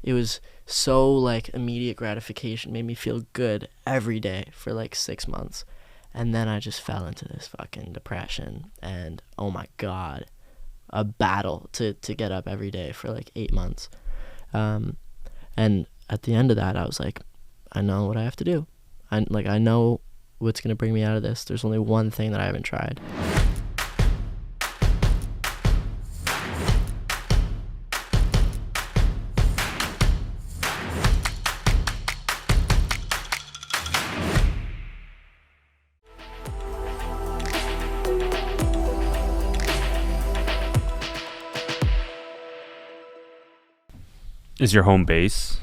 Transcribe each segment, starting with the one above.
it was so like immediate gratification, made me feel good every day for like 6 months. And then I just fell into this fucking depression, and oh my God, a battle to get up every day for like 8 months. And at the end of that, I was like, I know what I have to do. I know what's going to bring me out of this. There's only one thing that I haven't tried. Is your home base?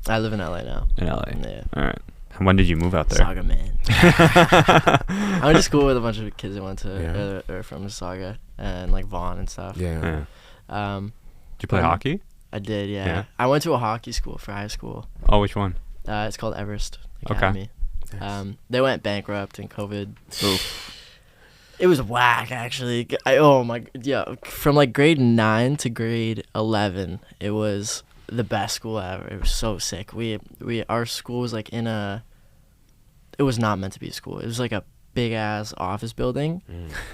I live in LA now. In LA? Yeah. All right. When did you move out there? Mississauga, man. I went to school with a bunch of kids that went to or from Mississauga and like Vaughan and stuff. Yeah. Did you play hockey? I did, yeah. I went to a hockey school for high school. Oh, which one? It's called Everest Academy. Okay. Nice. They went bankrupt in COVID. Oof. It was whack, actually. From like grade 9 to grade 11, it was the best school ever. It was so sick. Our school was like it was not meant to be a school. It was like a big ass office building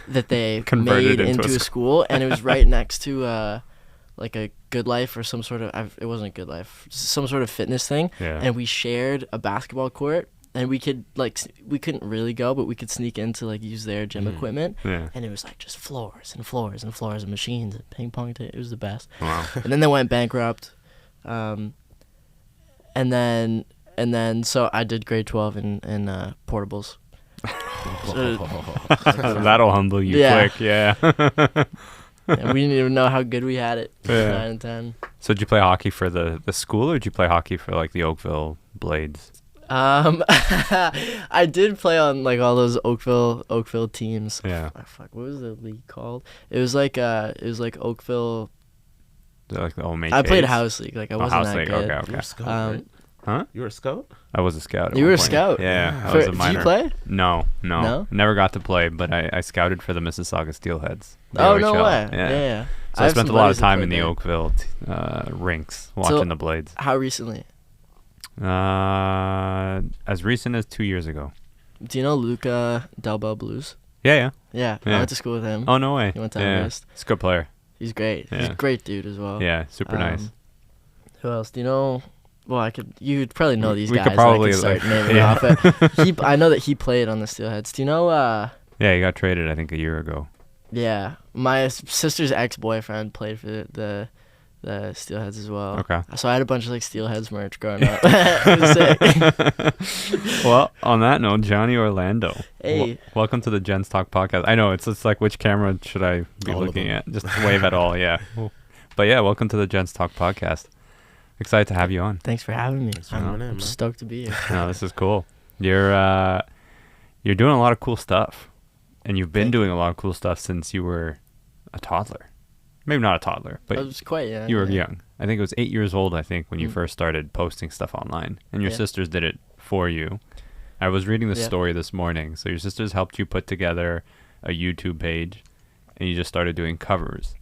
that they made into a school, and it was right next to like a Good Life or some sort of it wasn't a Good Life, some sort of fitness thing. Yeah. And we shared a basketball court. And we couldn't really go, but we could sneak in to like use their gym equipment. Yeah. And it was like just floors and floors and floors of machines and ping pong. It was the best. Wow. And then they went bankrupt. And then so I did grade 12 in portables. That'll humble you quick, yeah. And we didn't even know how good we had it. 9 and 10. So did you play hockey for the school, or did you play hockey for like the Oakville Blades? I did play on like all those Oakville teams. Yeah. Fuck, what was the league called? It was like Oakville. Like the old I played house league. Like I wasn't that league. good. Okay. You were a scout, right? Huh? You were a scout? I was a scout. You were a scout? Yeah. I was a minor. Did you play? No. Never got to play, but I scouted for the Mississauga Steelheads. Oh, no way. Yeah. So I spent a lot of time in the Oakville rinks watching the Blades. How recently? As recent as 2 years ago. Do you know Luca Delbel Blues? Yeah. I went to school with him. Oh, no way. He went to Everest. He's a good player. He's great. Yeah. He's a great dude as well. Yeah, super nice. Who else? Do you know? Well, you'd probably know these guys. We could probably start naming off. I know that he played on the Steelheads. Do you know? Yeah, he got traded, I think, a year ago. Yeah, my sister's ex-boyfriend played for the Steelheads as well. Okay. So I had a bunch of like Steelheads merch growing up. It was sick. Well, on that note, Johnny Orlando. Hey. Welcome to the Gents Talk podcast. I know it's like, which camera should I be looking at? Just wave at all, yeah. But yeah, welcome to the Gents Talk podcast. Excited to have you on. Thanks for having me. I'm stoked to be here. No, this is cool. You're doing a lot of cool stuff, and you've been doing a lot of cool stuff since you were a toddler. Maybe not a toddler, but I was quite young. You were young. I think it was 8 years old, I think, when you first started posting stuff online. And your sisters did it for you. I was reading the story this morning. So your sisters helped you put together a YouTube page, and you just started doing covers.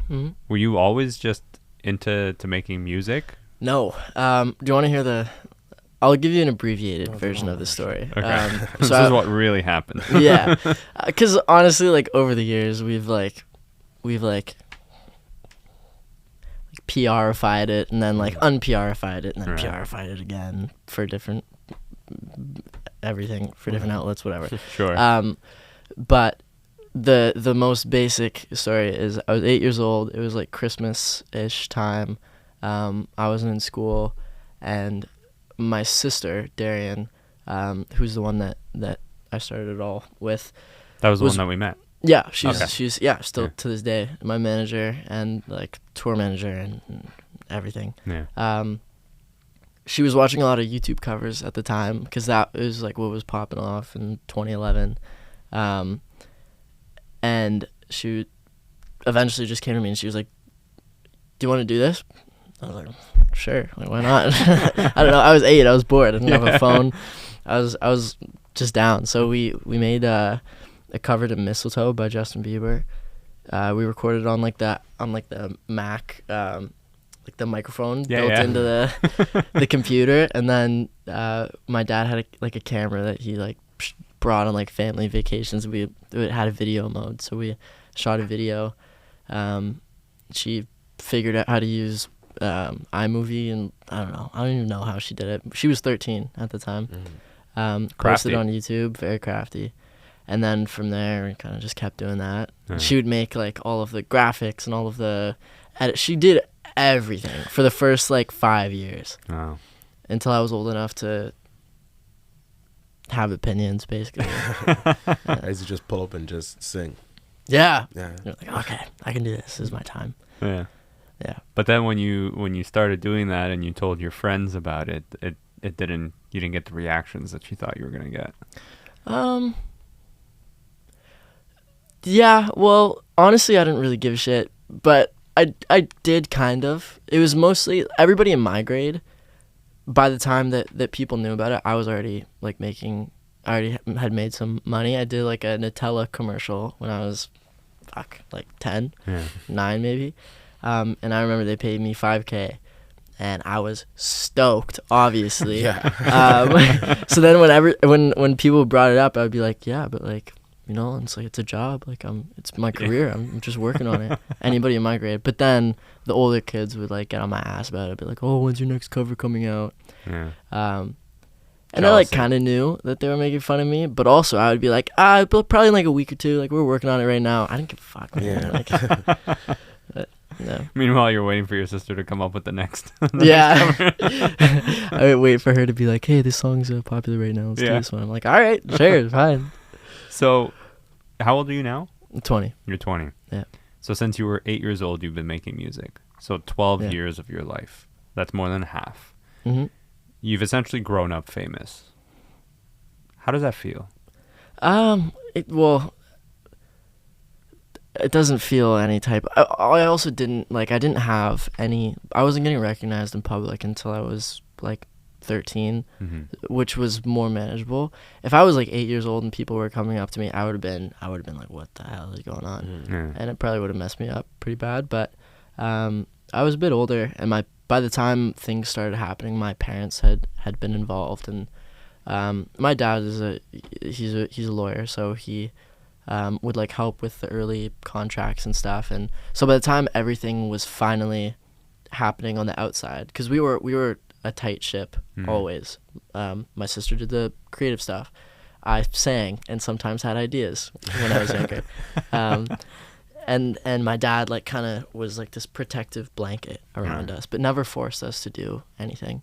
Mm-hmm. Were you always just into making music? No. Do you want to hear I'll give you an abbreviated version of the story. Okay. This is what really happened. Yeah. Because honestly, like over the years, we've PR-ified it and then like un-PR-ified it and then PR-ified it again for different everything for different outlets, whatever. Sure. But the most basic story is I was 8 years old. It was like Christmas-ish time. I wasn't in school, and my sister Darian, who's the one that I started it all with. That was the one that we met. Yeah, she's still to this day my manager and like tour manager and everything. Yeah. She was watching a lot of YouTube covers at the time because that was like what was popping off in 2011, and she eventually just came to me and she was like, "Do you want to do this?" I was like, "Sure, like, why not?" I don't know. I was 8. I was bored. I didn't have a phone. I was just down. So we made a cover to Mistletoe by Justin Bieber. We recorded on the Mac like the microphone built into the computer, and then my dad had a camera that he like brought on like family vacations. We had a video mode, so we shot a video. She figured out how to use iMovie, and I don't even know how she did it. She was 13 at the time. Posted on YouTube, very crafty. And then from there, we kind of just kept doing that. She would make like all of the graphics and all of the edit. She did everything for the first like 5 years. Wow. Until I was old enough to have opinions, basically. I used to just pull up and just sing. Yeah. You're like, okay, I can do this. This is my time. Yeah. Yeah. But then when you started doing that and you told your friends about it, you didn't get the reactions that you thought you were gonna get. Yeah. Well, honestly, I didn't really give a shit, but I did kind of. It was mostly everybody in my grade. By the time that people knew about it, I was already like I already had made some money. I did like a Nutella commercial when I was like 10, 9 maybe. And I remember they paid me $5,000, and I was stoked, obviously. So then when people brought it up, I would be like, yeah, but like, you know, it's like, it's a job. Like it's my career. I'm just working on it. Anybody in my grade. But then the older kids would like get on my ass about it. Be like, oh, when's your next cover coming out? Yeah. And I like kind of knew that they were making fun of me, but also I would be like, probably in like a week or two. Like we're working on it right now. I didn't give a fuck. Man. Like, no. Meanwhile, you're waiting for your sister to come up with the next. I would wait for her to be like, hey, this song's popular right now. Let's do this one. I'm like, all right, sure, fine. So, how old are you now? I'm 20. You're 20. Yeah. So since you were 8 years old, you've been making music. So 12 years of your life. That's more than half. Mm-hmm. You've essentially grown up famous. How does that feel? It doesn't feel any type. I also didn't have any. I wasn't getting recognized in public until I was like 13, which was more manageable. If I was like 8 years old and people were coming up to me, I would have been like, what the hell is going on? And it probably would have messed me up pretty bad. But I was a bit older, and by the time things started happening, my parents had been involved, and my dad he's a lawyer, so he would like help with the early contracts and stuff. And so by the time everything was finally happening on the outside, because we were a tight ship always. My sister did the creative stuff. I sang and sometimes had ideas when I was younger. And my dad like kind of was like this protective blanket around us, but never forced us to do anything.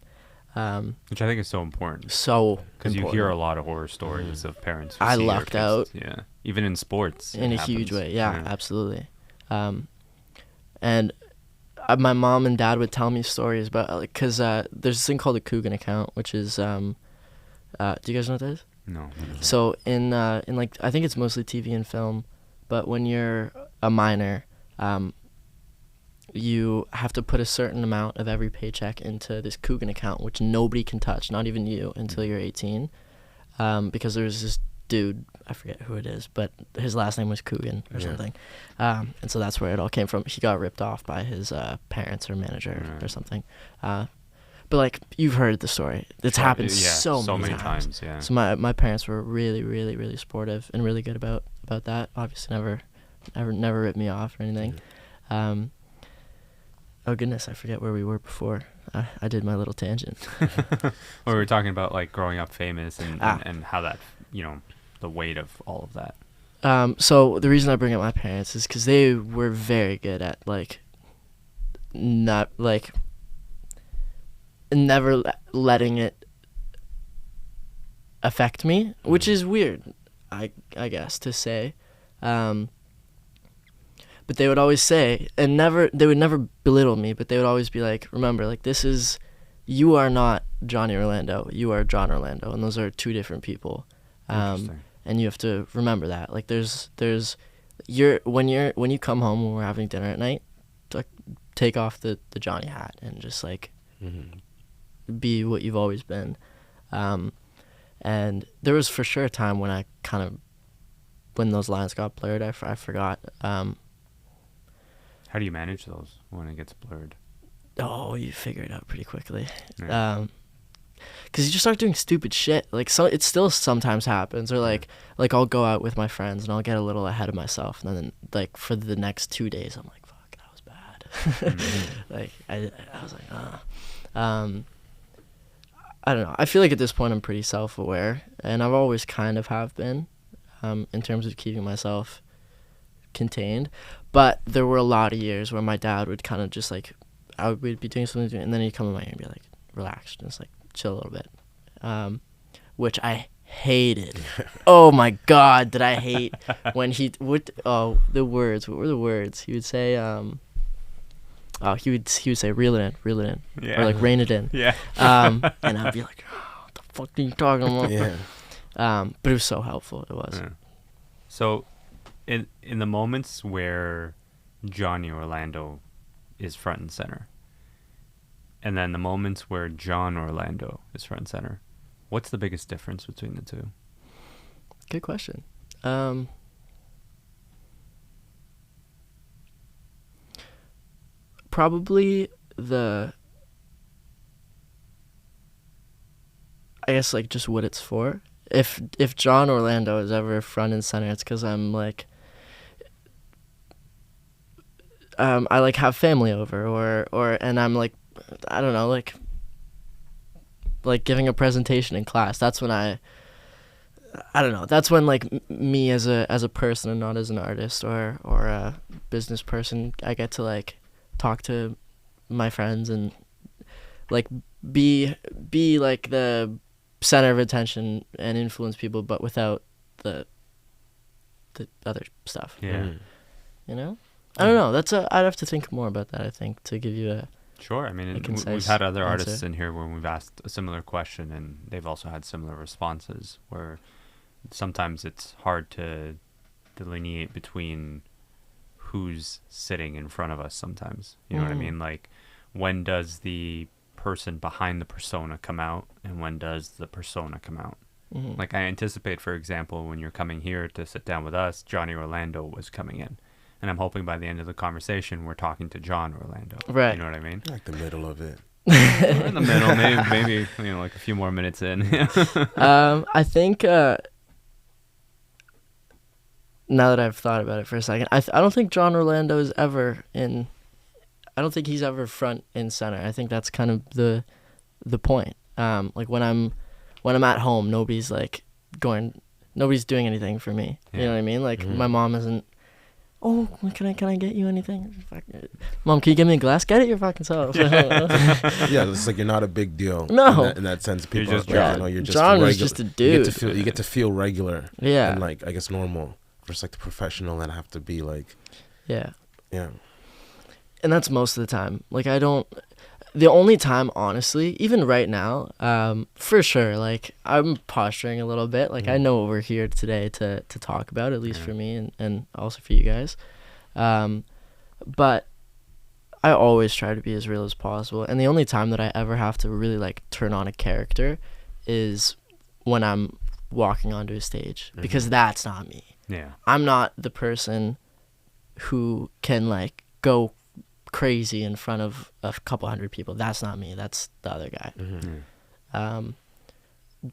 Which I think is so important. So because you hear a lot of horror stories of parents who I see lucked their kids, out. Yeah, even in sports. In a huge way, yeah. Absolutely. And my mom and dad would tell me stories about, because there's this thing called a Coogan account, which is, do you guys know what that is? No. So in like, I think it's mostly TV and film, but when you're a minor, you have to put a certain amount of every paycheck into this Coogan account, which nobody can touch, not even you, until you're 18, because there's this dude, I forget who it is, but his last name was Coogan or something, and so that's where it all came from. He got ripped off by his parents or manager or something, but like, you've heard the story. It's happened so many times. Yeah. So my parents were really, really, really supportive and really good about that. Obviously never ripped me off or anything. Oh goodness, I forget where we were before. I did my little tangent. Well, we were talking about like growing up famous and how that, you know, the weight of all of that. So the reason I bring up my parents is because they were very good at like not like never letting it affect me, which is weird, I guess to say. But they would always say, and they would never belittle me, but they would always be like, remember, like, you are not Johnny Orlando, you are John Orlando, and those are two different people. And you have to remember that. Like, when you come home when we're having dinner at night, like, take off the Johnny hat and just, like, be what you've always been. And there was for sure a time when I kind of, when those lines got blurred, I forgot. How do you manage those when it gets blurred? Oh, you figure it out pretty quickly. Yeah. Because you just start doing stupid shit. Like, so it still sometimes happens. Or, like I'll go out with my friends and I'll get a little ahead of myself. And then, like, for the next 2 days, I'm like, fuck, that was bad. Like, I was like, I don't know. I feel like at this point I'm pretty self-aware. And I've always kind of have been in terms of keeping myself contained. But there were a lot of years where my dad would kind of just, like, we'd be doing something, and then he'd come in my ear and be like, relax, just, like, chill a little bit, which I hated. Oh my god, did I hate when he would, the words, what were the words he would say? He would say reel it in, Yeah. or like rein it in. Yeah. And I'd be like, what the fuck are you talking about? Yeah. But it was so helpful. It was. Yeah. So in the moments where Johnny Orlando is front and center, and then the moments where John Orlando is front and center, what's the biggest difference between the two? Good question. Probably I guess, like, just what it's for. If John Orlando is ever front and center, it's because I'm like, I like have family over, or and I'm like, I don't know, like giving a presentation in class. That's when I don't know. That's when, like, me as a person and not as an artist or a business person, I get to, like, talk to my friends and, like, be like the center of attention and influence people, but without the other stuff. Yeah. You know? I don't know. I'd have to think more about that, I think, to give you a Sure. I mean, we've concise had other answer. artists in here when we've asked a similar question, and they've also had similar responses, where sometimes it's hard to delineate between who's sitting in front of us sometimes. You know what I mean? Like, when does the person behind the persona come out, and when does the persona come out? Like, I anticipate, for example, when you're coming here to sit down with us, Johnny Orlando was coming in. And I'm hoping by the end of the conversation, we're talking to John Orlando. Right. You know what I mean? Like the middle of it. We're in the middle, maybe like a few more minutes in. I think now that I've thought about it for a second, I don't think John Orlando is ever in. I don't think he's ever front and center. I think that's kind of the point. Like, when I'm at home, nobody's doing anything for me. You know what I mean? Like, my mom isn't. Oh, can I get you anything? Mom, can you give me a glass? Get it your fucking self. Yeah, it's like you're not a big deal. No. In that sense, people just are like, John. you're just John regular. is just a dude. You get to feel regular. Yeah. And, like, I guess normal. Versus, like, the professional that have to be like. Yeah. Yeah. And that's most of the time. Like, the only time, honestly, even right now, for sure, like, I'm posturing a little bit. Like, I know what we're here today to talk about, at least for me and also for you guys. But I always try to be as real as possible. And the only time that I ever have to really, like, turn on a character is when I'm walking onto a stage. Because that's not me. Yeah. I'm not the person who can, like, go crazy in front of a couple hundred people. That's not me. That's the other guy.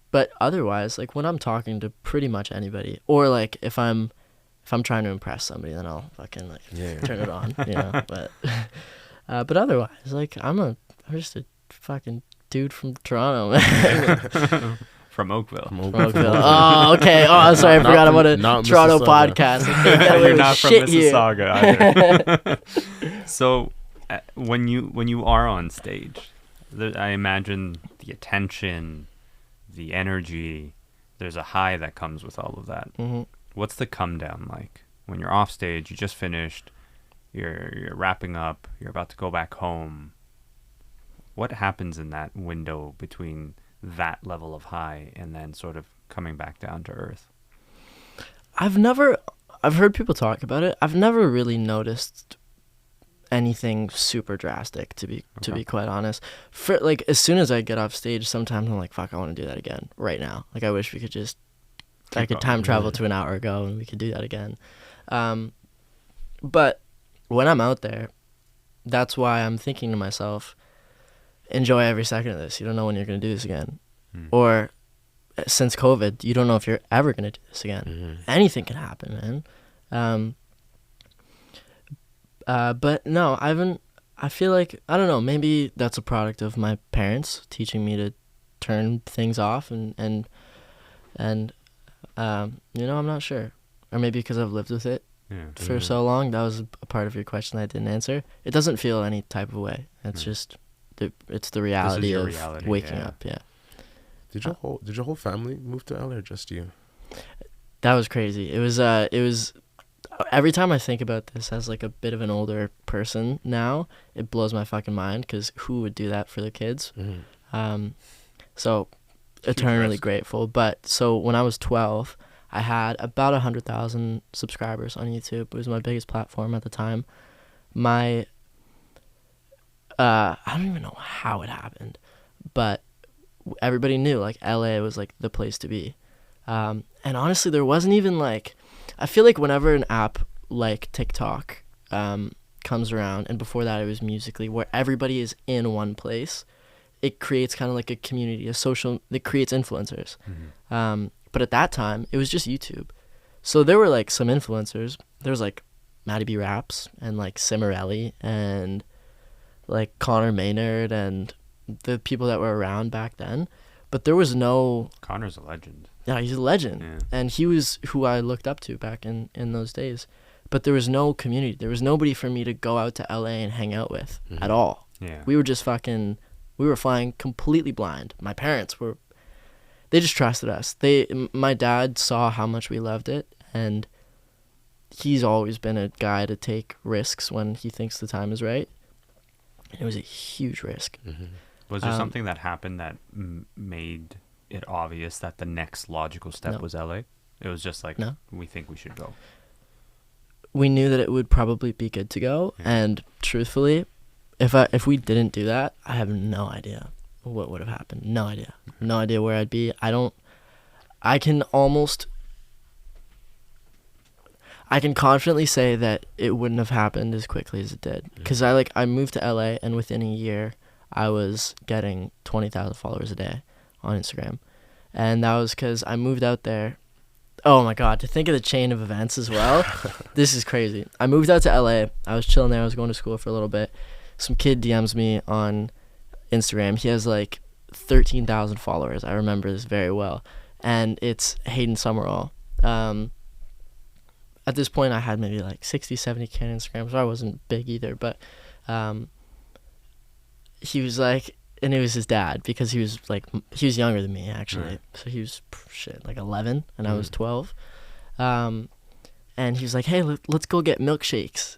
But otherwise, like, when I'm talking to pretty much anybody, or, like, if I'm trying to impress somebody, then I'll fucking, like, turn it on, you know. But otherwise, like, I'm just a fucking dude from Toronto, man. From Oakville. Oh, okay. Oh, sorry, I forgot about a Toronto Mississauga. podcast. You're not from Shit Mississauga either. So, when you are on stage, I imagine the attention, the energy, there's a high that comes with all of that. What's the come down like? When you're off stage, you just finished, you're wrapping up, you're about to go back home. What happens in that window between that level of high and then sort of coming back down to earth? I've heard people talk about it. I've never really noticed anything super drastic, to be quite honest. For, like, as soon as I get off stage, sometimes I'm like, fuck, I want to do that again right now. Like, I wish we could just I could time travel to an hour ago and we could do that again. But when I'm out there, that's why I'm thinking to myself, enjoy every second of this. You don't know when you're going to do this again. Or since COVID, you don't know if you're ever going to do this again. Anything can happen, man. But no, I feel like, I don't know, maybe that's a product of my parents teaching me to turn things off and I'm not sure. Or maybe because I've lived with it for so long. That was a part of your question that I didn't answer. It doesn't feel any type of way. It's just, it's the reality of waking up, Did your whole family move to LA or just you? That was crazy. It was every time I think about this as like a bit of an older person now, it blows my fucking mind, because who would do that for their kids? So eternally grateful. But so when I was 12, I had about 100,000 subscribers on YouTube. It was my biggest platform at the time. I don't even know how it happened, but everybody knew like LA was like the place to be. And honestly, there wasn't even like, I feel like whenever an app like TikTok comes around, and before that it was Musical.ly, where everybody is in one place, it creates kind of like a community, it creates influencers. But at that time, it was just YouTube. So there were like some influencers. There was like Maddie B. Raps and like Cimarelli and like Connor Maynard and the people that were around back then. But there was no... Connor's a legend. Yeah, he's a legend. Yeah. And he was who I looked up to back in those days. But there was no community. There was nobody for me to go out to LA and hang out with at all. Yeah. We were just we were flying completely blind. My parents they just trusted us. My dad saw how much we loved it, and he's always been a guy to take risks when he thinks the time is right. And it was a huge risk. Was there something that happened that made it obvious that the next logical step was LA? It was just like, we think we should go. We knew that it would probably be good to go, and truthfully, if we didn't do that, I have no idea what would have happened. No idea. No idea where I'd be. I can confidently say that it wouldn't have happened as quickly as it did. Because I moved to LA, and within a year, I was getting 20,000 followers a day on Instagram. And that was because I moved out there. Oh my God, to think of the chain of events as well. This is crazy. I moved out to LA. I was chilling there. I was going to school for a little bit. Some kid DMs me on Instagram. He has like 13,000 followers. I remember this very well. And it's Hayden Summerall. At this point, I had maybe like 60, 70K on Instagram, so I wasn't big either. But he was like, and it was his dad, because he was younger than me, actually. Right. So he was, like 11, and I was 12. And he was like, hey, let's go get milkshakes.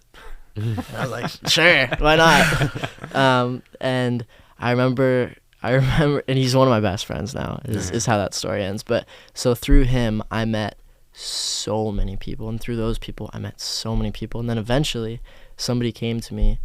And I was like, sure, why not? And I remember, and he's one of my best friends now, is how that story ends. But so through him, I met so many people, and through those people, I met so many people. And then eventually, somebody came to me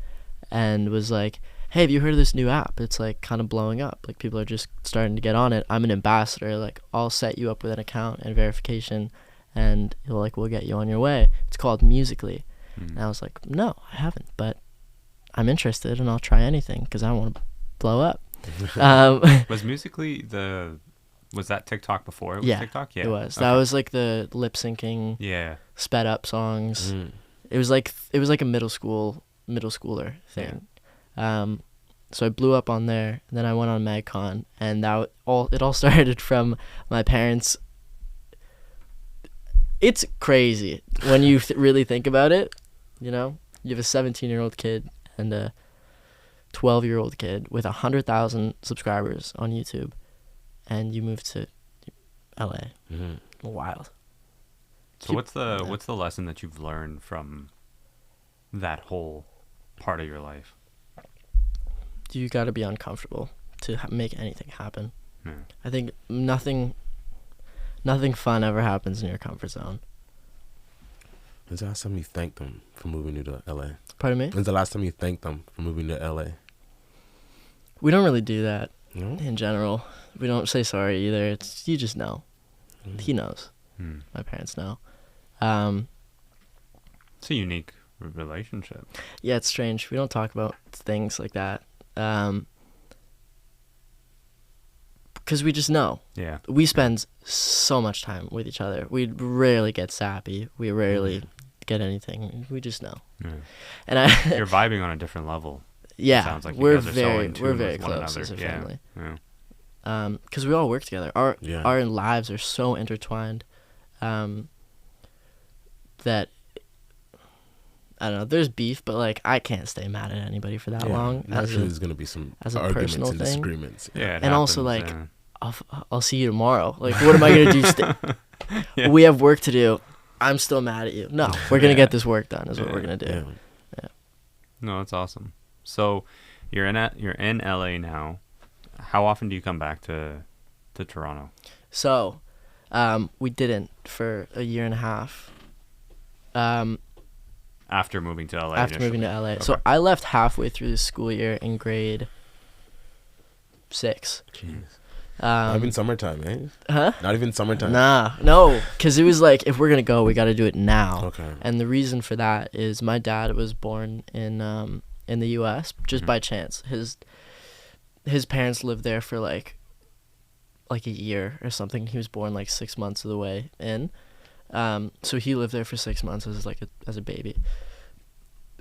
and was like, hey, have you heard of this new app? It's like kind of blowing up. Like people are just starting to get on it. I'm an ambassador. Like I'll set you up with an account and verification, and we'll get you on your way. It's called Musical.ly. And I was like, no, I haven't, but I'm interested, and I'll try anything because I want to blow up. Was Musical.ly was that TikTok before it was TikTok? Yeah, it was. Okay. That was like the lip syncing, sped up songs. It was like a middle schooler thing. So I blew up on there, and then I went on MagCon, and it all started from my parents. It's crazy when you really think about it. You know, you have a 17-year-old kid and a 12-year-old kid with 100,000 subscribers on YouTube, and you move to LA. Wild. So what's the lesson that you've learned from that whole part of your life? You got to be uncomfortable to make anything happen. I think nothing fun ever happens in your comfort zone. When's the last time you thanked them for moving you to LA? Pardon me? When's the last time you thanked them for moving to LA? We don't really do that in general. We don't say sorry either. You just know. He knows. My parents know. It's a unique relationship. Yeah, it's strange. We don't talk about things like that. Because we just know. Yeah. We spend so much time with each other. We rarely get sappy. We rarely get anything. We just know. Yeah. And You're vibing on a different level. Yeah, Sounds like we're you guys are so in tune we're with very one close another. as a Yeah. family. Yeah. Because we all work together. Our lives are so intertwined that I don't know. There's beef, but like I can't stay mad at anybody for that long. Naturally, there's gonna be some as a arguments personal and thing. disagreements. Yeah. It And happens, also like I'll see you tomorrow. Like what am I gonna do? Yeah. We have work to do. I'm still mad at you. No, we're gonna get this work done. Is what we're gonna do. Yeah. No, that's awesome. So you're in LA now. How often do you come back to Toronto? So, we didn't for a year and a half. After moving to LA. After moving to LA. Okay. So I left halfway through the school year in grade 6. Jeez. Not even summertime, eh? Huh? Not even summertime. No, because it was like, if we're gonna go, we got to do it now. Okay. And the reason for that is my dad was born in the U.S. just by chance. His parents lived there for like a year or something. He was born like 6 months of the way in. So he lived there for 6 months as a baby.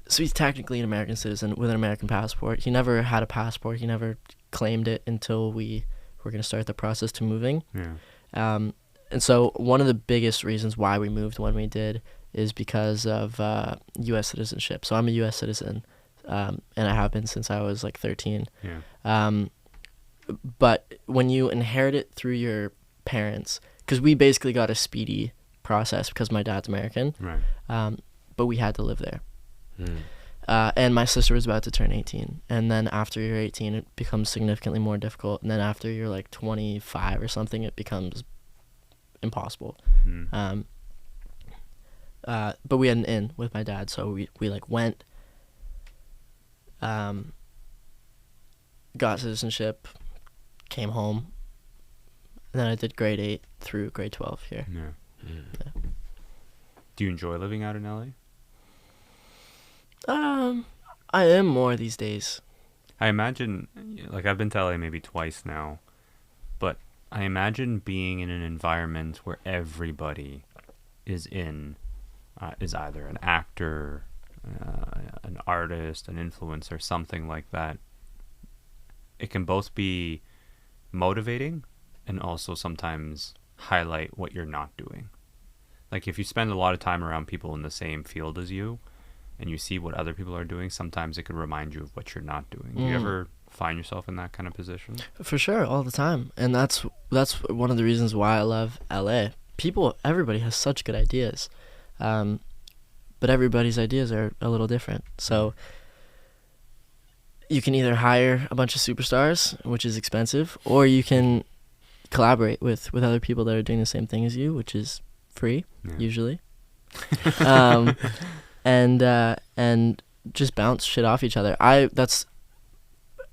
So he's technically an American citizen with an American passport. He never had a passport. He never claimed it until we were going to start the process to moving. Yeah. And so one of the biggest reasons why we moved when we did is because of U.S. citizenship. So I'm a U.S. citizen, and I have been since I was like 13. Yeah. But when you inherit it through your parents, because we basically got a speedy process because my dad's American, Right. but we had to live there. And my sister was about to turn 18. And then after you're 18, it becomes significantly more difficult. And then after you're like 25 or something, it becomes impossible. But we had an in with my dad, so we like went, got citizenship, came home, and then I did grade 8 through grade 12 here. Yeah. Yeah. Do you enjoy living out in LA? I am more these days. I imagine, like, I've been to LA maybe twice now, but I imagine being in an environment where everybody is either an actor, an artist, an influencer, something like that. It can both be motivating and also sometimes highlight what you're not doing. Like, if you spend a lot of time around people in the same field as you and you see what other people are doing, sometimes it could remind you of what you're not doing. Do you ever find yourself in that kind of position? For sure, all the time. And that's one of the reasons why I love LA. Everybody has such good ideas. But everybody's ideas are a little different. So you can either hire a bunch of superstars, which is expensive, or you can collaborate with other people that are doing the same thing as you, which is free, usually. And just bounce shit off each other. That's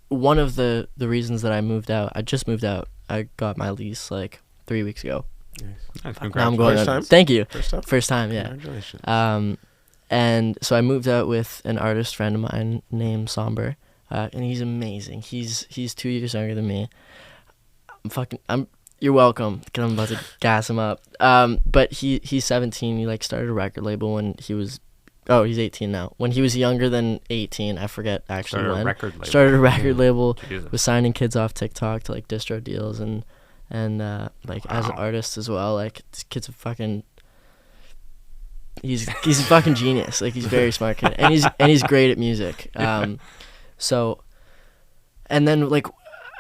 one of the reasons that I moved out. I just moved out. I got my lease like 3 weeks ago. Nice. Now I'm going First on. time? Thank you. First time? Yeah. Congratulations. And so I moved out with an artist friend of mine named Somber, and he's amazing. He's 2 years younger than me. You're welcome, 'cause I'm about to gas him up. But he's 17. He like started a record label when he was. Oh, he's 18 now. When he was younger than 18, I forget actually when. Started a record label. Jesus. Was signing kids off TikTok to like distro deals and like as an artist as well. Like this kid's a fucking. He's a fucking genius. Like he's a very smart kid, and he's great at music. So, and then like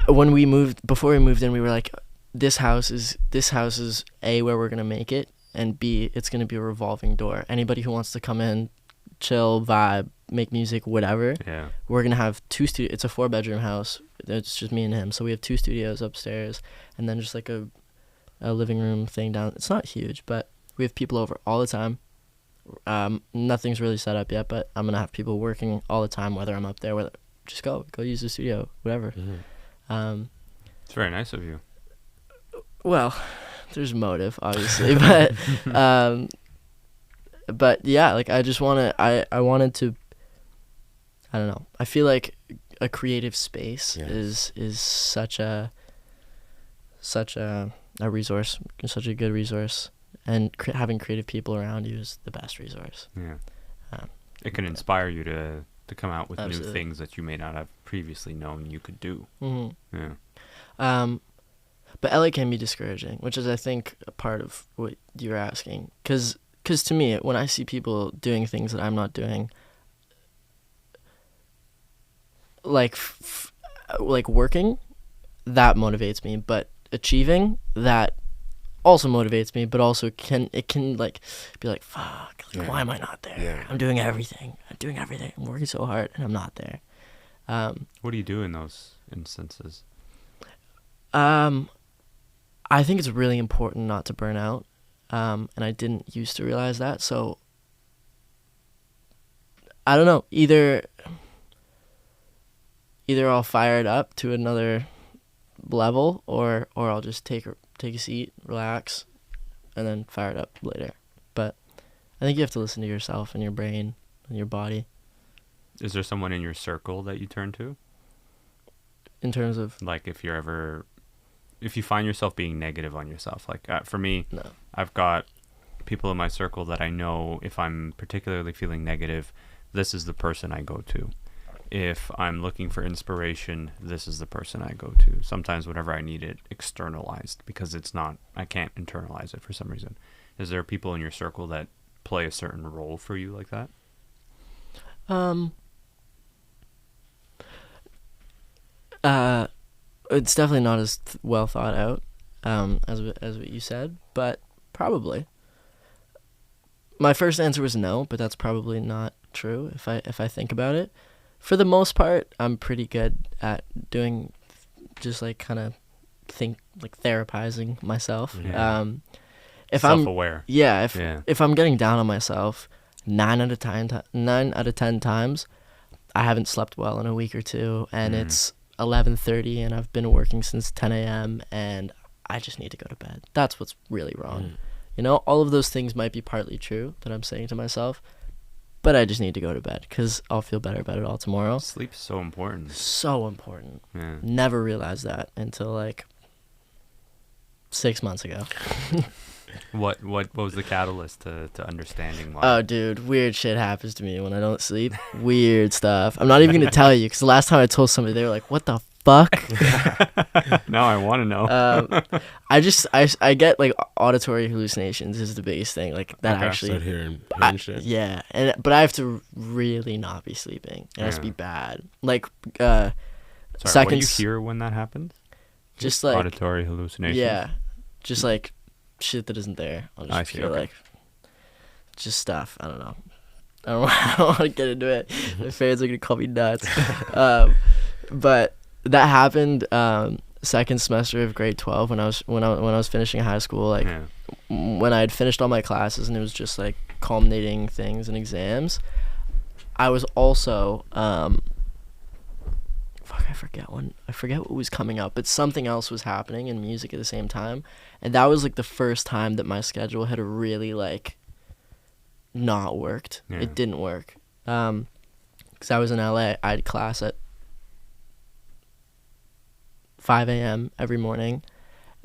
before we moved in, we were like, this house is A, where we're gonna make it, and B, it's gonna be a revolving door. Anybody who wants to come in, chill, vibe, make music, whatever. Yeah. We're gonna have 2 studios. It's a 4-bedroom house. It's just me and him. So we have 2 studios upstairs, and then just like a living room thing down. It's not huge, but we have people over all the time. Nothing's really set up yet, but I'm gonna have people working all the time, whether I'm up there, whether just go use the studio, whatever. It's very nice of you. Well, there's motive, obviously, but but yeah, like I just I wanted to, I don't know, I feel like a creative space is such a resource, such a good resource, and having creative people around you is the best resource. It can inspire you to come out with Absolutely. new things that you may not have previously known you could do. But LA can be discouraging, which is, I think, a part of what you're asking. Because to me, when I see people doing things that I'm not doing, like working, that motivates me. But achieving, that also motivates me. But also can like be like, fuck, like, why am I not there? Yeah. I'm doing everything. I'm working so hard, and I'm not there. What do you do in those instances? I think it's really important not to burn out, and I didn't used to realize that. So I don't know. Either I'll fire it up to another level, or I'll just take a seat, relax, and then fire it up later. But I think you have to listen to yourself and your brain and your body. Is there someone in your circle that you turn to? In terms of, like, if you find yourself being negative on yourself, like for me, no. I've got people in my circle that I know if I'm particularly feeling negative, this is the person I go to. If I'm looking for inspiration, this is the person I go to. Sometimes whenever I need it externalized, because I can't internalize it for some reason. Is there people in your circle that play a certain role for you like that? It's definitely not as well thought out as what you said, but probably. My first answer was no, but that's probably not true if I think about it. For the most part, I'm pretty good at doing just like kind of therapizing myself. Yeah. If self-aware. If I'm getting down on myself, 9 out of 10 times, I haven't slept well in a week or two, and it's 11:30 and I've been working since 10 a.m. and I just need to go to bed. That's what's really wrong. You know, all of those things might be partly true that I'm saying to myself, but I just need to go to bed because I'll feel better about it all tomorrow. Sleep's so important. So important. Yeah. Never realized that until like 6 months ago. What was the catalyst to understanding why? Oh, dude, weird shit happens to me when I don't sleep. Weird stuff. I'm not even going to tell you because the last time I told somebody, they were like, what the fuck? Now I want to know. I get like auditory hallucinations is the biggest thing. Like that actually. Start hearing shit. Yeah, but I have to really not be sleeping. It has to be bad. Like Sorry, seconds. what do you hear when that happens? Just like auditory hallucinations. Yeah, just like shit that isn't there. I'll just hear okay. like just stuff. I don't know. I don't want to get into it. My fans are gonna call me nuts. But that happened second semester of grade 12 when I was finishing high school. Like when I had finished all my classes and it was just like culminating things and exams. I was also I forget what was coming up, but something else was happening in music at the same time, and that was like the first time that my schedule had really like not worked. It didn't work because I was in LA. I had class at 5 a.m. every morning,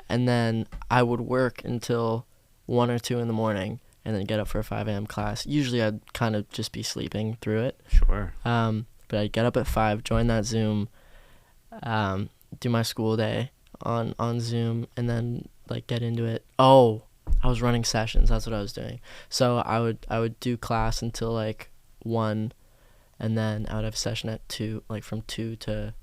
and then I would work until 1 or 2 in the morning and then get up for a 5 a.m. class. Usually I'd kind of just be sleeping through it. Sure. But I'd get up at 5, join that Zoom, do my school day on Zoom, and then like get into it. Oh, I was running sessions. That's what I was doing. So I would do class until like 1, and then I would have a session at 2, like from 2 to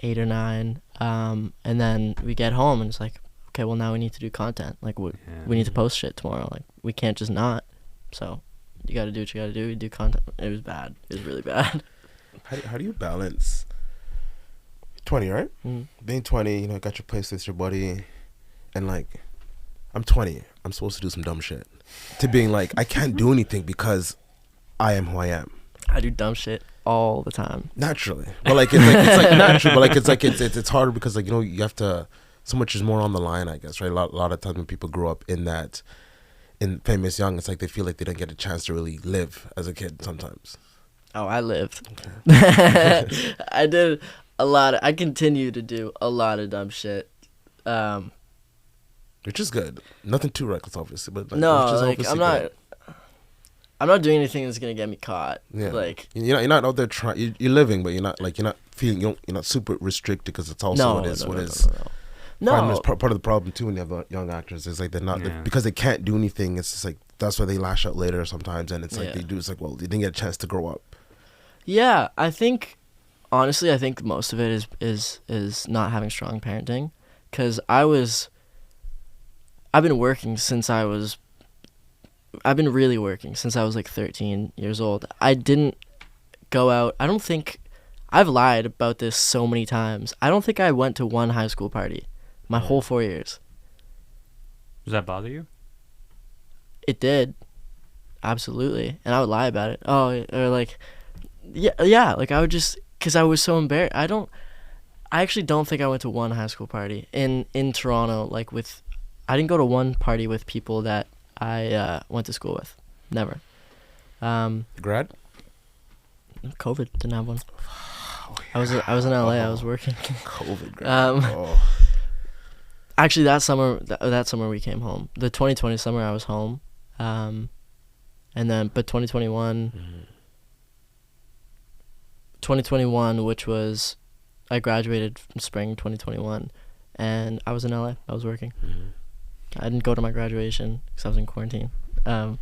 8 or 9, and then we get home and it's like, okay, well now we need to do content. Like we need to post shit tomorrow. Like we can't just not. So you got to do what you got to do. You do content. It was bad. It was really bad. How do you balance 20, right? Being 20, you know, got your place with your buddy, and like, I'm 20. I'm supposed to do some dumb shit. To being like, I can't do anything because I am who I am. I do dumb shit all the time. Naturally, but like it's like natural, but like it's harder because like, you know, you have to. So much is more on the line, I guess, right? A lot of times when people grow up in that in Famous Young, it's like they feel like they don't get a chance to really live as a kid sometimes. Oh, I lived. Okay. I did a lot. I continue to do a lot of dumb shit. Which is good. Nothing too reckless, obviously, but no, which is like obviously I'm not. good. I'm not doing anything that's gonna get me caught. Yeah. Like you're not out there trying. You're living, but you're not feeling. You're not super restricted because it's also what is. No. It's part of the problem too when you have young actors is like they're not because they can't do anything. It's just like that's why they lash out later sometimes, and it's like they do. It's like, well, they didn't get a chance to grow up. Yeah, I think honestly, I think most of it is not having strong parenting, because I've been working since I've been really working since I was like 13 years old. I didn't go out. I don't think I've lied about this so many times. I don't think I went to one high school party my whole 4 years. Does that bother you? It did. Absolutely. And I would lie about it. Oh, or like, yeah. Like I would just, because I was so embarrassed. I actually don't think I went to one high school party in Toronto. Like I didn't go to one party with people that I went to school with. Never. Grad? COVID, didn't have one. I was in LA. I was working. COVID grad. Actually, that summer we came home. The 2020 summer I was home, and then but 2021, which was I graduated from spring 2021, and I was in LA. I was working. Mm-hmm. I didn't go to my graduation because I was in quarantine. But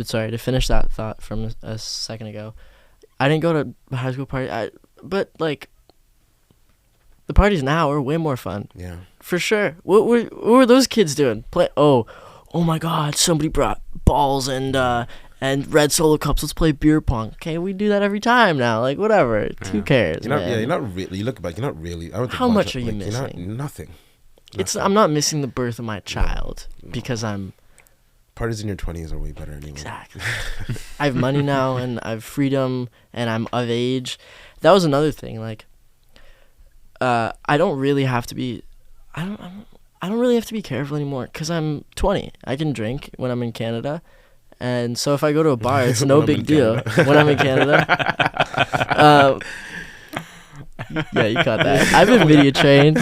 sorry, to finish that thought from a second ago, I didn't go to a high school party. But like, the parties now are way more fun. Yeah, for sure. What were those kids doing? Oh my God! Somebody brought balls and red Solo cups. Let's play beer pong. Okay, we do that every time now. Like whatever. Yeah. Who cares? You're not really. You look back. You're not really. I don't think how much are you missing? You're not, nothing. I'm not missing the birth of my child because I'm. Parties in your 20s are way better anyway. Exactly. I have money now and I have freedom and I'm of age. That was another thing. Like, I don't really have to be. I don't really have to be careful anymore because I'm 20. I can drink when I'm in Canada, and so if I go to a bar, it's no big deal when I'm in Canada. Yeah, you caught that. I've been video trained.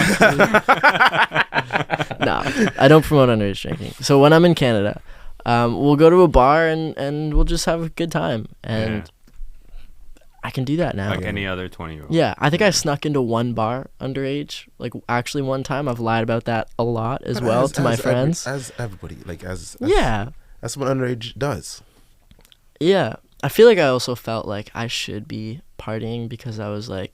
No, I don't promote underage drinking. So when I'm in Canada, we'll go to a bar and we'll just have a good time. And I can do that now. Like any other 20-year-old. Yeah, I think I snuck into one bar underage. Like actually one time. I've lied about that a lot as well to my friends. As everybody. Like as yeah. That's what underage does. Yeah. I feel like I also felt like I should be partying because I was I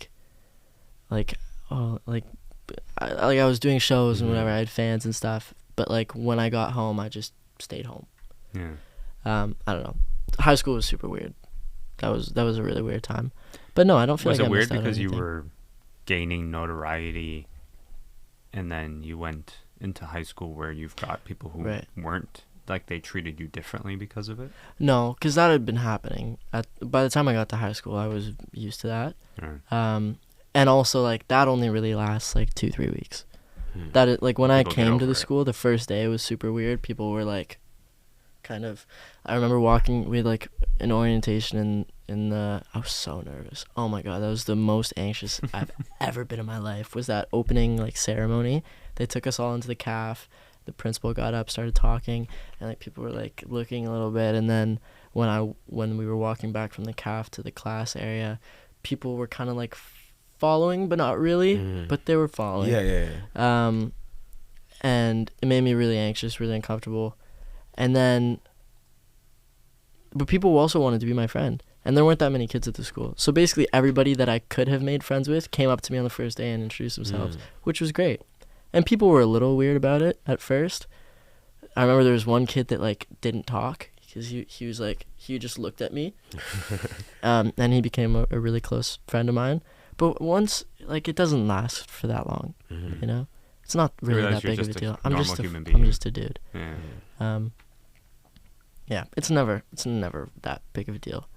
was doing shows and whatever. I had fans and stuff, but like when I got home, I just stayed home. Yeah. I don't know. High school was super weird. That was a really weird time. But no, I don't feel like I missed out on anything. Was it weird because you were gaining notoriety, and then you went into high school where you've got people who weren't, like they treated you differently because of it? No, because that had been happening. By the time I got to high school, I was used to that. Right. And also, like, that only really lasts, like, 2-3 weeks. That is, like, when I came to the school, the first day, it was super weird. People were, like, kind of... I remember walking... We had, like, an orientation in the... I was so nervous. Oh, my God. That was the most anxious I've ever been in my life, was that opening, like, ceremony. They took us all into the caf. The principal got up, started talking, and, like, people were, like, looking a little bit. And then when we were walking back from the caf to the class area, people were kind of, like... following, but not really, but they were following. Yeah. And it made me really anxious, really uncomfortable. And then, but people also wanted to be my friend, and there weren't that many kids at the school. So basically everybody that I could have made friends with came up to me on the first day and introduced themselves, which was great. And people were a little weird about it at first. I remember there was one kid that, like, didn't talk, because he was like, he just looked at me. And he became a really close friend of mine. But once, like, it doesn't last for that long, you know? It's not really that big of a deal. I'm just a dude. Yeah, it's never that big of a deal.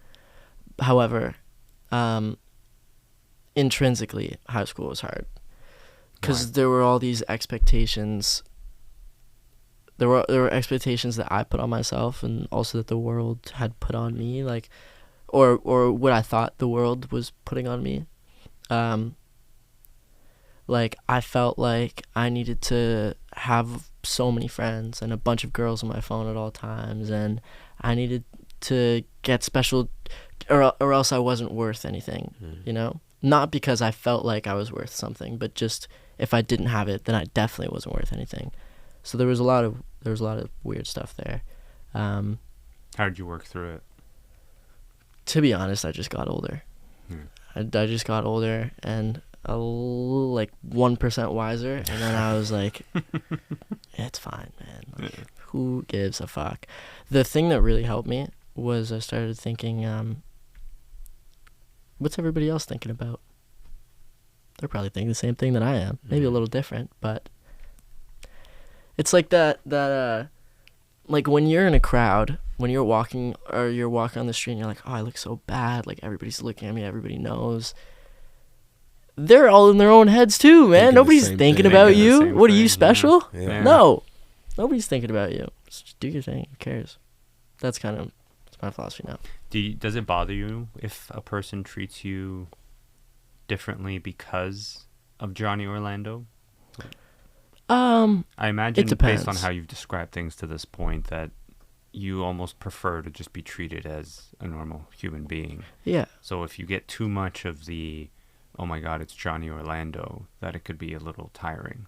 However, intrinsically, high school was hard. Because there were all these expectations there were expectations that I put on myself, and also that the world had put on me, like, or what I thought the world was putting on me. Like, I felt like I needed to have so many friends and a bunch of girls on my phone at all times, and I needed to get special, or else I wasn't worth anything, you know? Not because I felt like I was worth something, but just if I didn't have it, then I definitely wasn't worth anything. So there was a lot of weird stuff there. How did you work through it? To be honest, I just got older. I just got older and like 1% wiser, and then I was like, it's fine, man. Like, who gives a fuck? The thing that really helped me was I started thinking, what's everybody else thinking about? They're probably thinking the same thing that I am. Maybe a little different, but it's like that like when you're in a crowd, when you're walking on the street and you're like, oh, I look so bad, like everybody's looking at me, everybody knows. They're all in their own heads too, man. Nobody's thinking about you. What, are you special? Yeah. No. Nobody's thinking about you. Just do your thing. Who cares? That's my philosophy now. Does it bother you if a person treats you differently because of Johnny Orlando? I imagine, based on how you've described things to this point, that you almost prefer to just be treated as a normal human being. Yeah. So if you get too much of the, oh my God, it's Johnny Orlando, that it could be a little tiring.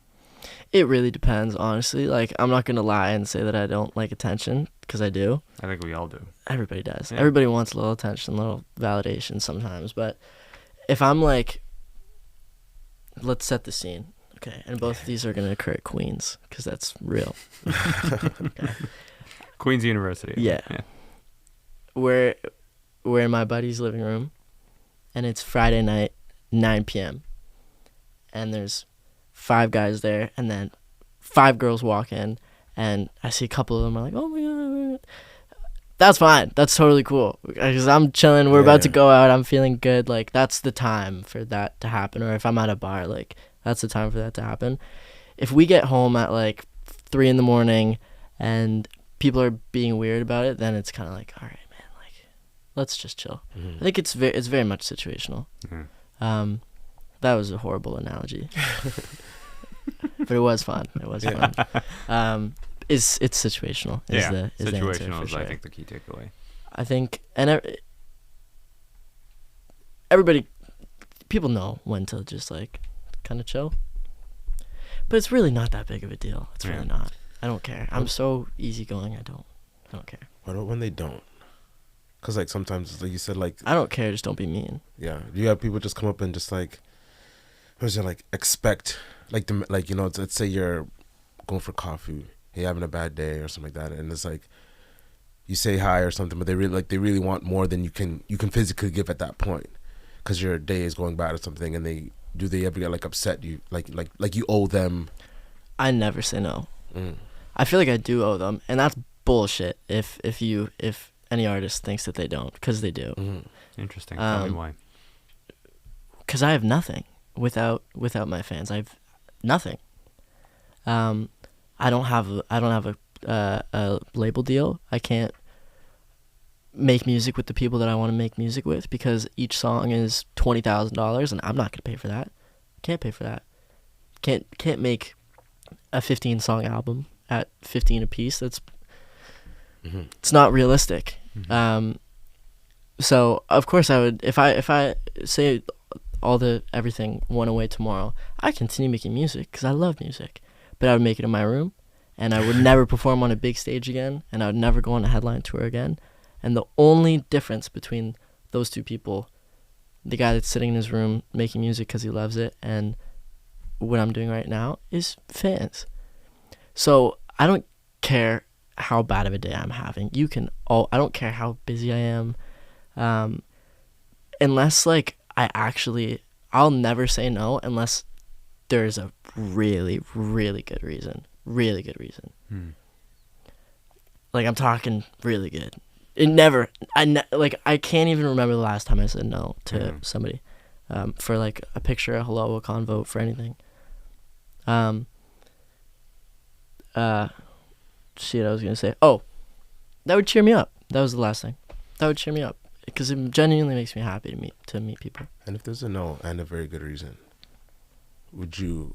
It really depends, honestly. Like, I'm not going to lie and say that I don't like attention, because I do. I think we all do. Everybody does. Yeah. Everybody wants a little attention, a little validation sometimes. But if I'm like, let's set the scene. Okay, and both of these are going to occur at Queens, because that's real. Okay. Queens University. Yeah. We're in my buddy's living room, and it's Friday night, 9 p.m. And there's 5 guys there, and then 5 girls walk in, and I see a couple of them. I'm like, oh my God. That's fine. That's totally cool. Because I'm chilling. We're about to go out. I'm feeling good. Like, that's the time for that to happen. Or if I'm at a bar, like, that's the time for that to happen. If we get home at like 3 a.m. and people are being weird about it, then it's kind of like, all right, man, like, let's just chill. I think it's very much situational. That was a horrible analogy, but it was fun. It was fun. It's situational. Situational is, sure. I think, the key takeaway. I think, and everybody, people know when to just like kind of chill, but it's really not that big of a deal. It's really not. I don't care. I'm so easygoing. I don't care. What about when they don't? Because like sometimes, like you said, like I don't care. Just don't be mean. Yeah, you have people just come up and just like, what is it, like expect like the, like, you know, let's say you're going for coffee, you're having a bad day or something like that, and it's like you say hi or something, but they really want more than you can physically give at that point, because your day is going bad or something, and they ever get like upset? You like you owe them? I never say no. I feel like I do owe them, and that's bullshit. If any artist thinks that they don't, because they do. Interesting. Tell me why. Because I have nothing without my fans. I have nothing. I don't have a label deal. I can't make music with the people that I want to make music with, because each song is $20,000, and I'm not gonna pay for that. Can't pay for that. Can't make a 15-song album at $15 a piece. That's it's not realistic. So of course I would, if I say everything went away tomorrow, I continue making music because I love music, but I would make it in my room, and I would never perform on a big stage again, and I would never go on a headline tour again. And the only difference between those two people, the guy that's sitting in his room making music because he loves it, and what I'm doing right now, is fans. So I don't care how bad of a day I'm having. I don't care how busy I am. Unless like I'll never say no unless there's a really, really good reason. Really good reason. Like, I'm talking really good. I can't even remember the last time I said no to somebody, for like a picture, a hello, a convo, for anything. shit I was gonna say. Oh, that would cheer me up. That was the last thing. That would cheer me up because it genuinely makes me happy to meet people. And if there's a no and a very good reason, would you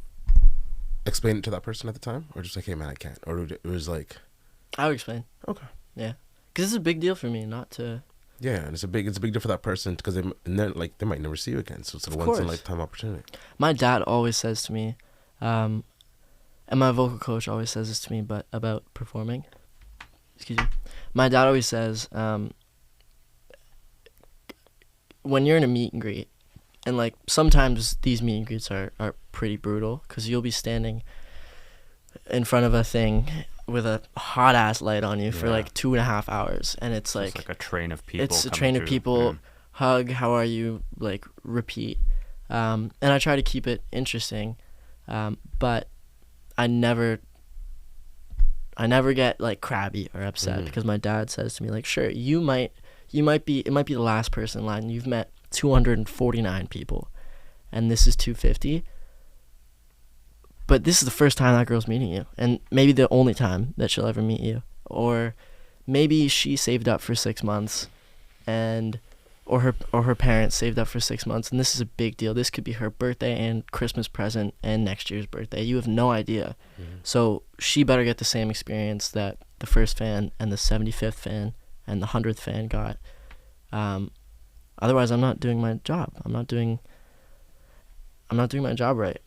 explain it to that person at the time, or just like, hey man, I can't, or it was like, I would explain. Okay. Yeah, because it's a big deal for me not to. Yeah, and it's a big deal for that person because they might never see you again. So it's a once in a lifetime opportunity. My dad always says to me, and my vocal coach always says this to me, but about performing. Excuse me. My dad always says, when you're in a meet and greet, and like sometimes these meet and greets are pretty brutal because you'll be standing in front of a thing with a hot ass light on you for like 2.5 hours, and it's like a train of people. It's a train of people. Hug, how are you? Like repeat, and I try to keep it interesting, but I never get like crabby or upset because my dad says to me like, sure, it might be the last person in line. You've met 249 people, and this is 250. But this is the first time that girl's meeting you, and maybe the only time that she'll ever meet you. Or maybe she saved up for 6 months, or her parents saved up for 6 months, and this is a big deal. This could be her birthday and Christmas present and next year's birthday. You have no idea. So she better get the same experience that the first fan and the 75th fan and the 100th fan got. Otherwise, I'm not doing my job. I'm not doing my job right.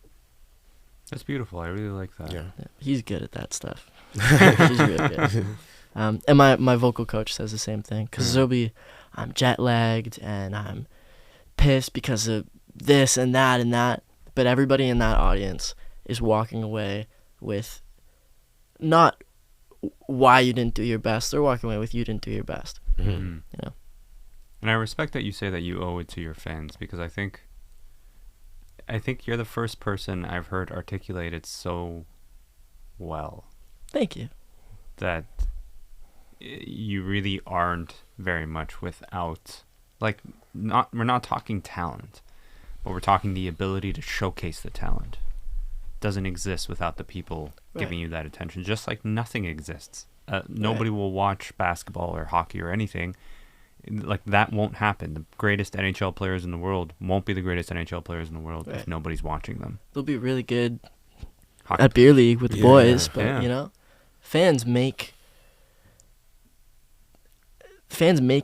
That's beautiful. I really like that. Yeah. He's good at that stuff. He's really good. And my vocal coach says the same thing, because I'm jet lagged and I'm pissed because of this and that, but everybody in that audience is walking away with not why you didn't do your best. They're walking away with you didn't do your best. You know. And I respect that you say that you owe it to your fans, because I think you're the first person I've heard articulate it so well. Thank you. That you really aren't very much without, we're not talking talent, but we're talking the ability to showcase the talent. Doesn't exist without the people giving you that attention, just like nothing exists. Nobody will watch basketball or hockey or anything. Like, that won't happen. The greatest NHL players in the world won't be the greatest NHL players in the world if nobody's watching them. They'll be really good at beer league with the boys, but you know, fans make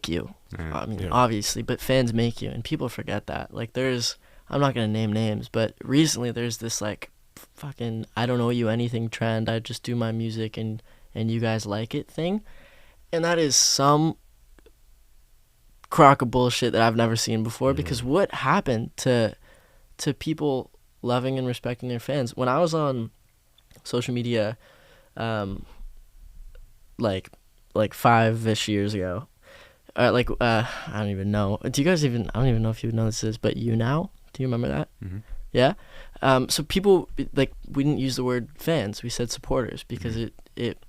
you. I mean, obviously, but fans make you, and people forget that. Like, I'm not gonna name names, but recently there's this like fucking I don't owe you anything trend. I just do my music and you guys like it thing, and that is some crock of bullshit that I've never seen before. Because what happened to people loving and respecting their fans? When I was on social media like 5-ish years ago, I don't even know. I don't even know if you know this is, but You Now, do you remember that? Yeah. So people, like, we didn't use the word fans, we said supporters, because it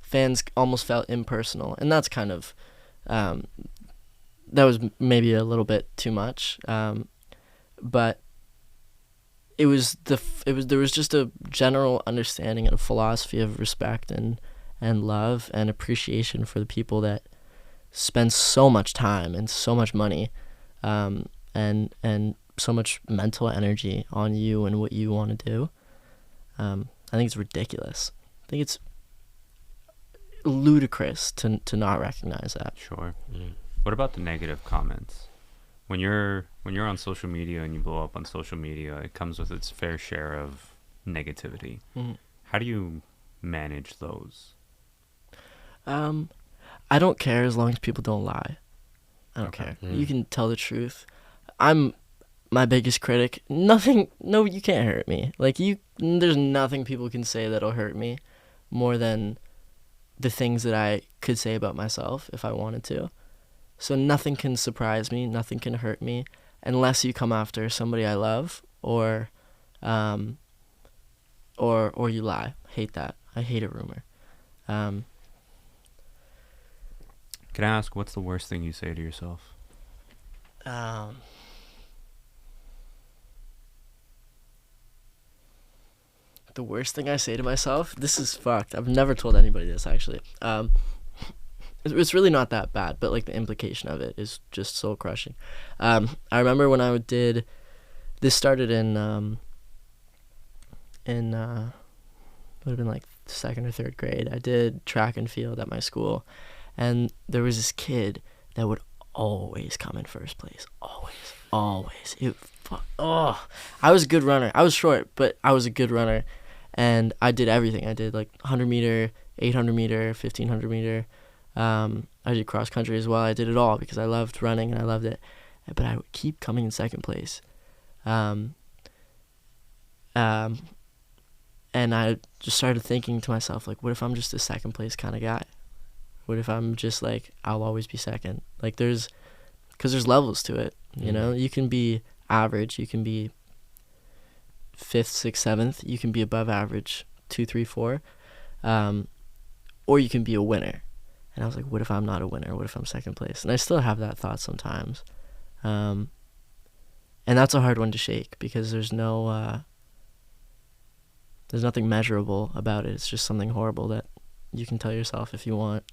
fans almost felt impersonal, and that's kind of that was maybe a little bit too much, but there was just a general understanding and a philosophy of respect and love and appreciation for the people that spend so much time and so much money, and so much mental energy on you and what you want to do. I think it's ridiculous. I think it's ludicrous to not recognize that. Sure. What about the negative comments? When you're on social media and you blow up on social media, it comes with its fair share of negativity. How do you manage those? I don't care as long as people don't lie. I don't care. You can tell the truth. I'm my biggest critic. You can't hurt me. Like, there's nothing people can say that'll hurt me more than the things that I could say about myself if I wanted to. So nothing can surprise me, nothing can hurt me, unless you come after somebody I love, or you lie. Hate that. I hate a rumor. Can I ask, what's the worst thing you say to yourself? The worst thing I say to myself, this is fucked. I've never told anybody this, actually. It's really not that bad, but like the implication of it is just soul crushing. I remember when I did, this started in would have been like 2nd or 3rd grade. I did track and field at my school, and there was this kid that would always come in first place. Always. I was a good runner. I was short, but I was a good runner, and I did everything. I did like 100 meter, 800 meter, 1500 meter. I did cross country as well. I did it all because I loved running and I loved it, but I would keep coming in 2nd place. And I just started thinking to myself, like, what if I'm just a 2nd place kind of guy? What if I'm just like, I'll always be 2nd? Like, because there's levels to it, you know? You can be average, you can be 5th, 6th, 7th, you can be above average, 2, 3, 4, or you can be a winner. And I was like, what if I'm not a winner? What if I'm 2nd place? And I still have that thought sometimes. And that's a hard one to shake because there's nothing measurable about it. It's just something horrible that you can tell yourself if you want.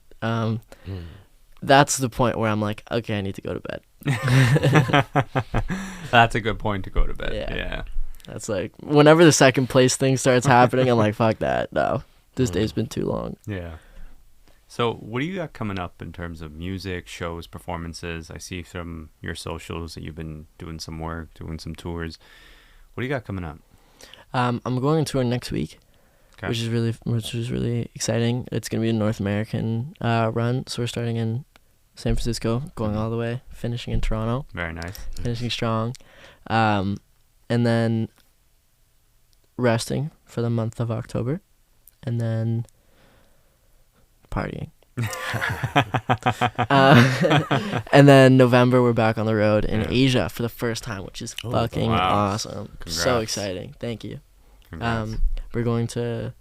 That's the point where I'm like, okay, I need to go to bed. That's a good point to go to bed. Yeah. That's like, whenever the 2nd place thing starts happening, I'm like, fuck that. No, this day's been too long. Yeah. So what do you got coming up in terms of music, shows, performances? I see from your socials that you've been doing some work, doing some tours. What do you got coming up? I'm going on tour next week, which is really exciting. It's going to be a North American run. So we're starting in San Francisco, going all the way, finishing in Toronto. Very nice. Finishing strong. And then resting for the month of October. And then partying. And then November we're back on the road in Asia for the first time, which is fucking awesome. Congrats. So exciting. Thank you. We're going to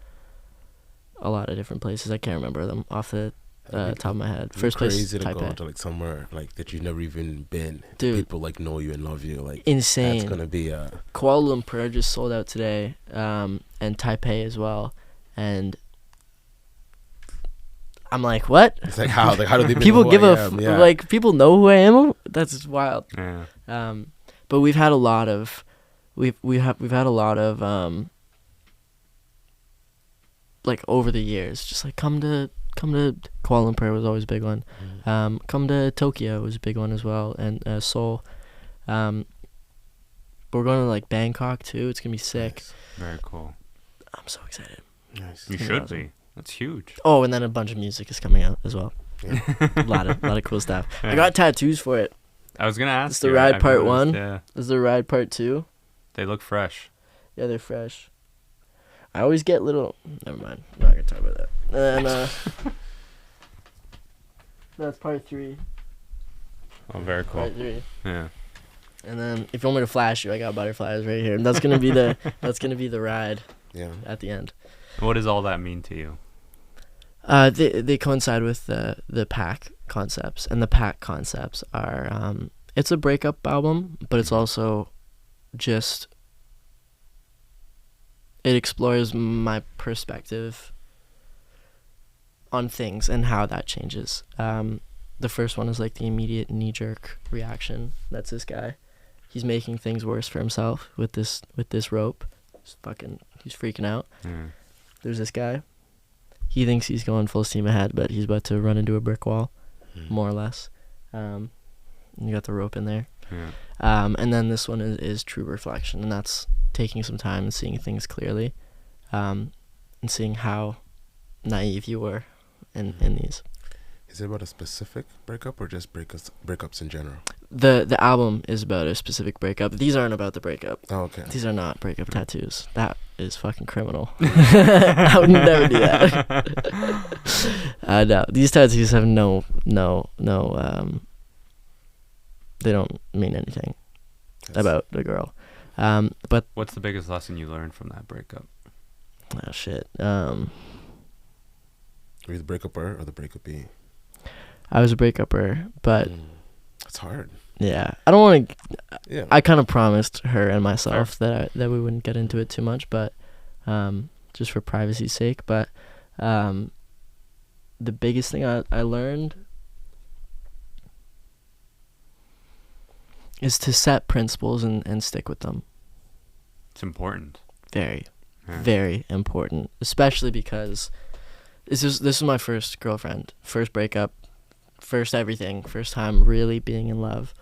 a lot of different places. I can't remember them off the top of my head. First place, crazy to Taipei. go to like somewhere like that you've never even been. Dude, people like know you and love you. Like insane. That's gonna be Kuala Lumpur just sold out today, and Taipei as well, and I'm like, what? It's like how do they people know give who I am? like people know who I am? That's just wild. Yeah. But we've had a lot of we've had a lot of like over the years, just like come to Kuala Lumpur was always a big one. Come to Tokyo was a big one as well, and Seoul. But we're going to like Bangkok too. It's gonna be sick. Nice. Very cool. I'm so excited. Nice. You should be. That's huge. Oh, and then a bunch of music is coming out as well. Yeah. a lot of cool stuff. I got tattoos for it. I was gonna ask. It's the ride part 1. Yeah. This is the ride part 2. They look fresh. Yeah, they're fresh. I always get little. Never mind. I'm not gonna talk about that. And that's part 3. Oh, very cool. Part 3. Yeah. And then if you want me to flash you, I got butterflies right here. And that's gonna be the ride. Yeah. At the end. What does all that mean to you? They coincide with the pack concepts, and the pack concepts are it's a breakup album, but it's also just it explores my perspective on things and how that changes. The first one is like the immediate knee-jerk reaction. That's this guy. He's making things worse for himself with this rope. He's freaking out. There's this guy. He thinks he's going full steam ahead, but he's about to run into a brick wall, more or less. You got the rope in there. And then this one is true reflection, and that's taking some time and seeing things clearly, and seeing how naive you were in these. Is it about a specific breakup or just breakups in general? The album is about a specific breakup. These aren't about the breakup. Oh, okay. These are not breakup tattoos. That is fucking criminal. I would never do that. No, these tattoos have no. They don't mean anything about the girl. But what's the biggest lesson you learned from that breakup? Oh shit. Were you the breakupper or the breakupee? I was a breakupper, but it's hard. Yeah, I don't want to. Yeah. I kind of promised her and myself that we wouldn't get into it too much, but just for privacy's sake. But the biggest thing I learned is to set principles and stick with them. It's important. Very, very important. Especially because this is my first girlfriend, first breakup, first everything, first time really being in love.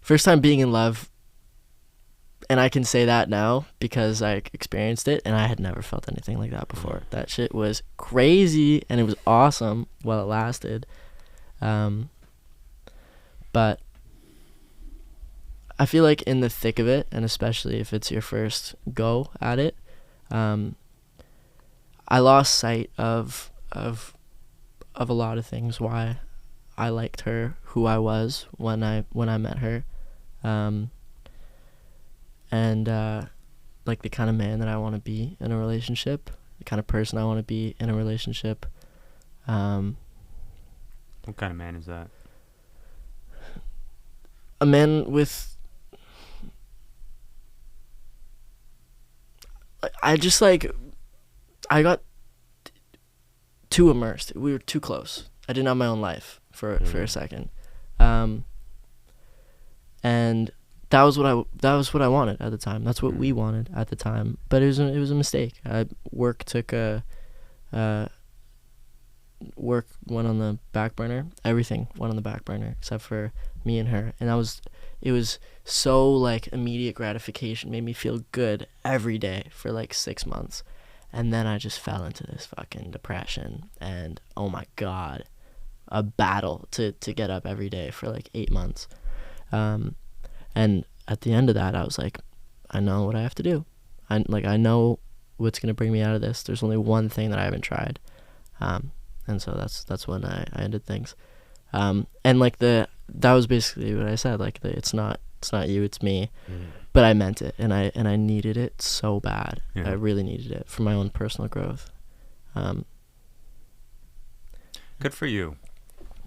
First time being in love, and I can say that now because I experienced it, and I had never felt anything like that before. That shit was crazy, and it was awesome while it lasted. But I feel like in the thick of it, and especially if it's your first go at it, I lost sight of a lot of things. Why I liked her, who I was when I met her, and like the kind of man that I want to be in a relationship, the kind of person I want to be in a relationship. What kind of man is that? A man with, I got too immersed. We were too close. I didn't have my own life for a second, and that was what I wanted at the time. That's what we wanted at the time. But it was a mistake. Work went on the back burner. Everything went on the back burner except for me and her. And it was so like immediate gratification, made me feel good every day for like 6 months. And then I just fell into this fucking depression, and oh my God, a battle to get up every day for like 8 months. And at the end of that, I was like, I know what I have to do. I know what's going to bring me out of this. There's only one thing that I haven't tried. And so that's when I ended things. And like that was basically what I said. Like it's not you, it's me. But I meant it, and I needed it so bad. I really needed it for my own personal growth. Good for you.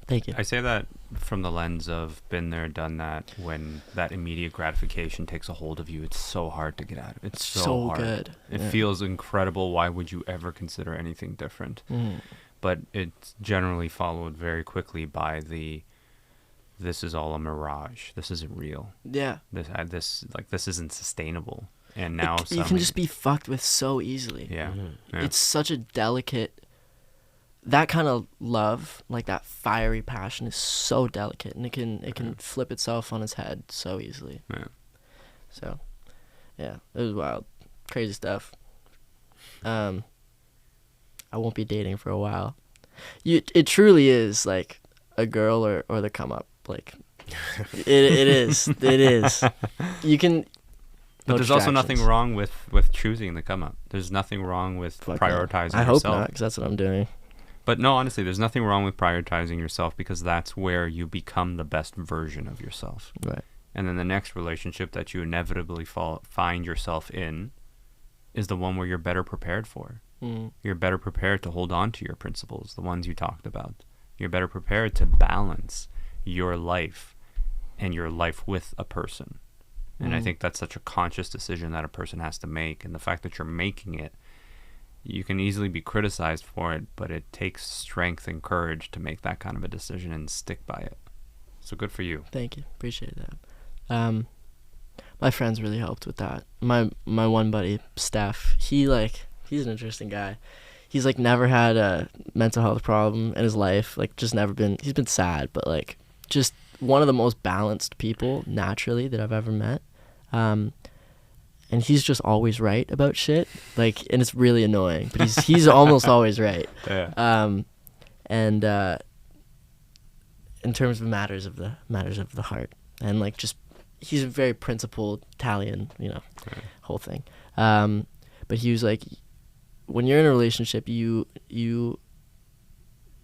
Thank you. I say that from the lens of been there, done that. When that immediate gratification takes a hold of you, it's so hard to get out of. It's so hard. Good. It feels incredible. Why would you ever consider anything different? But it's generally followed very quickly by this is all a mirage. This isn't real. Yeah. This isn't sustainable. And now you can just be fucked with so easily. Yeah. It's such a delicate. That kind of love, like that fiery passion, is so delicate, and it can flip itself on its head so easily. Yeah. So, yeah, it was wild, crazy stuff. I won't be dating for a while. It truly is like a girl or the come up. Like, it is. You can. But there's also nothing wrong with choosing the come up. There's nothing wrong with prioritizing yourself. I hope not, because that's what I'm doing. But no, honestly, there's nothing wrong with prioritizing yourself, because that's where you become the best version of yourself. Right. And then the next relationship that you inevitably find yourself in is the one where you're better prepared for. You're better prepared to hold on to your principles, the ones you talked about. You're better prepared to balance your life and your life with a person. And I think that's such a conscious decision that a person has to make. And the fact that you're making it, you can easily be criticized for it, but it takes strength and courage to make that kind of a decision and stick by it. So good for you. Thank you. Appreciate that. My friends really helped with that. My one buddy, Steph, he's an interesting guy. He's like never had a mental health problem in his life. Like just never been, he's been sad, but like just one of the most balanced people naturally that I've ever met. And he's just always right about shit. Like, and it's really annoying, but he's almost always right. Yeah. And in terms of matters of the heart, and like just he's a very principled Italian, whole thing. But he was like, when you're in a relationship, you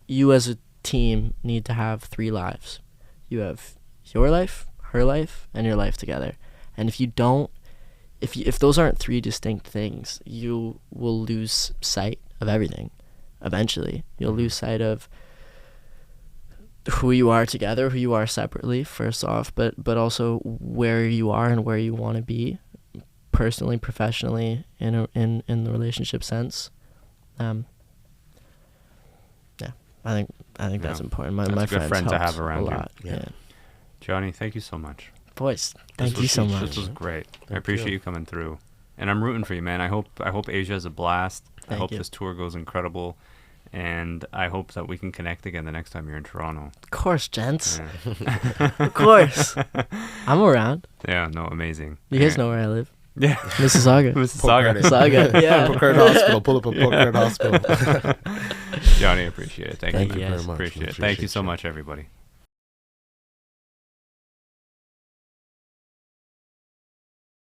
as a team need to have 3 lives. You have your life, her life, and your life together. And if you don't, if those aren't 3 distinct things, you will lose sight of everything. Eventually, you'll lose sight of who you are together, who you are separately, first off, but also where you are and where you want to be personally, professionally, in the relationship sense. I think that's important. My that's a good friends friend to helped have around a lot. you. Yeah. Johnny, thank you so much. Boys, thank you so much. This was great. I appreciate you coming through, and I'm rooting for you, man. I hope Asia has a blast. I hope this tour goes incredible, and I hope that we can connect again the next time you're in Toronto. Of course, gents. Yeah. Of course. I'm around. Yeah, no, amazing. You guys know where I live. Yeah. Mississauga. Mississauga. Yeah. Pocard Hospital. Pull up a Pocard Hospital. Johnny, appreciate it. Thank you very much. Appreciate it. Thank you so much, everybody.